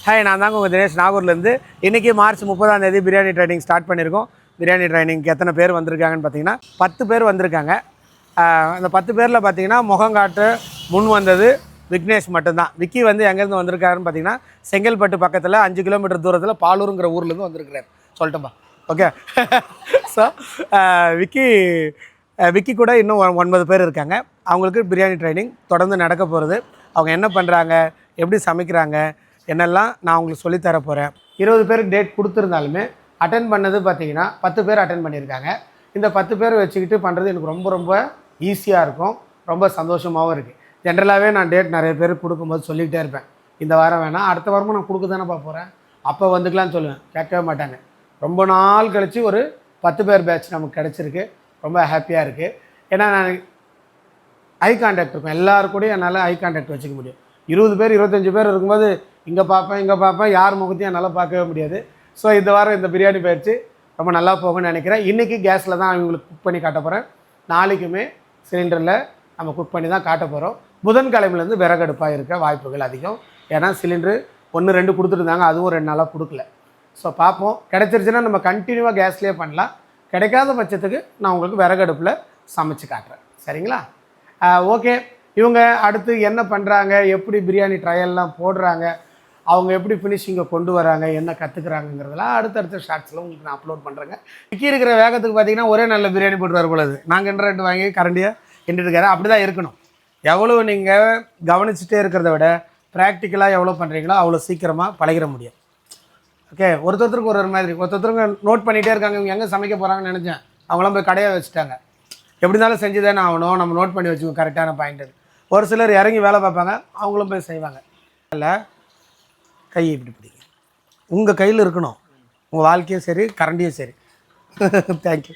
Hi, நான் தாங்க உங்கள் தினேஷ் நாகூர்லேருந்து. இன்றைக்கி மார்ச் 30 பிரியாணி ட்ரைனிங் ஸ்டார்ட் பண்ணியிருக்கோம். பிரியாணி ட்ரைனிங்க்கு எத்தனை பேர் வந்திருக்காங்கன்னு பார்த்தீங்கன்னா 10 பேர் வந்திருக்காங்க. அந்த 10 பேரில் பார்த்தீங்கன்னா முகங்காட்டு முன் வந்தது விக்னேஷ் மட்டும்தான். விக்கி வந்து எங்கேருந்து வந்திருக்காருன்னு பார்த்தீங்கன்னா செங்கல்பட்டு பக்கத்தில் 5 கிலோமீட்டர் தூரத்தில் பாலூருங்கிற ஊர்லேருந்து வந்திருக்கிறார். சொல்லட்டும்பா? ஓகே. ஸோ விக்கி கூட இன்னும் 9 பேர் இருக்காங்க. அவங்களுக்கு பிரியாணி ட்ரைனிங் தொடர்ந்து நடக்க போகிறது. அவங்க என்ன பண்ணுறாங்க, எப்படி சமைக்கிறாங்க, என்னெல்லாம் நான் உங்களுக்கு சொல்லித்தர போகிறேன். 20 பேருக்கு டேட் கொடுத்துருந்தாலுமே அட்டன் பண்ணது பார்த்தீங்கன்னா 10 பேர் அட்டன் பண்ணியிருக்காங்க. இந்த 10 பேர் வச்சுக்கிட்டு பண்ணுறது எனக்கு ரொம்ப ரொம்ப ஈஸியாக இருக்கும், ரொம்ப சந்தோஷமாகவும் இருக்குது. ஜென்ரலாகவே நான் டேட் நிறைய பேருக்கு கொடுக்கும்போது சொல்லிக்கிட்டே இருப்பேன், இந்த வாரம் வேணாம், அடுத்த வாரமும் நான் கொடுக்க தானே போகிறேன், அப்போ வந்துக்கலாம்னு சொல்லுவேன். கேட்கவே மாட்டாங்க. ரொம்ப நாள் கழித்து ஒரு 10 பேர் பேட்ச் நமக்கு கிடச்சிருக்கு. ரொம்ப ஹாப்பியாக இருக்குது. ஏன்னா நான் ஐ கான்டாக்ட் இருக்கும், எல்லாருக்கூடையும் என்னால் ஐ கான்டாக்ட் வச்சுக்க முடியும். 20 பேர் 25 பேர் இருக்கும்போது இங்கே பார்ப்பேன், யார் முகத்தையும் என்னால் பார்க்கவே முடியாது. ஸோ இந்த வாரம் இந்த பிரியாணி பயிற்சி ரொம்ப நல்லா போகும்னு நினைக்கிறேன். இன்றைக்கி கேஸில் தான் அவங்களுக்கு குக் பண்ணி காட்ட போகிறேன். நாளைக்குமே சிலிண்டரில் நம்ம குக் பண்ணி தான் காட்ட போகிறோம். புதன்கிழமையிலேருந்து விறகடுப்பாக இருக்க வாய்ப்புகள் அதிகம். ஏன்னா சிலிண்டரு 1-2 கொடுத்துருந்தாங்க, அதுவும் 2 நாளாக கொடுக்கல. ஸோ பார்ப்போம், கிடச்சிருச்சுன்னா நம்ம கண்டினியூவாக கேஸ்லேயே பண்ணலாம். கிடைக்காத பட்சத்துக்கு நான் உங்களுக்கு விறகடுப்பில் சமைச்சு காட்டுறேன். சரிங்களா? ஓகே. இவங்க அடுத்து என்ன பண்ணுறாங்க, எப்படி பிரியாணி ட்ரையல்லாம் போடுறாங்க, அவங்க எப்படி ஃபினிஷிங்கை கொண்டு வராங்க, என்ன கற்றுக்குறாங்கிறதெல்லாம் அடுத்தடுத்த ஷார்ட்ஸில் உங்களுக்கு நான் அப்லோட் பண்ணுறேங்க. விக்கி இருக்கிற வேகத்துக்கு பார்த்தீங்கன்னா ஒரே நல்ல பிரியாணி போட்டு வரக்கூடாது. நாங்கள் 2 வாங்கி கரண்டியாக கிண்டிட்டு அப்படி தான் இருக்கணும். எவ்வளோ நீங்கள் கவனிச்சுட்டே இருக்கிறத விட ப்ராக்டிக்கலாக எவ்வளோ பண்ணுறீங்களோ அவ்வளோ சீக்கிரமாக பழகிட முடியும். ஓகே. ஒருத்தருக்கு ஒரு மாதிரி, ஒருத்தருக்கு நோட் பண்ணிகிட்டே இருக்காங்க. இவங்க எங்கே சமைக்க போகிறாங்கன்னு நினச்சேன், அவங்களாம் போய் கடையாக வச்சுட்டாங்க. எப்படி இருந்தாலும் செஞ்சு தானே ஆகணும், நம்ம நோட் பண்ணி வச்சுக்கோங்க கரெக்டான பாயிண்ட்டு. ஒரு சிலர் இறங்கி வேலை பார்ப்பாங்க, அவங்களும் போய் செய்வாங்க. இல்லை, கையை இப்படி பிடிங்க, உங்கள் கையில் இருக்கணும், உங்கள் வாழ்க்கையும் சரி கரண்டியும் சரி. தேங்க்யூ.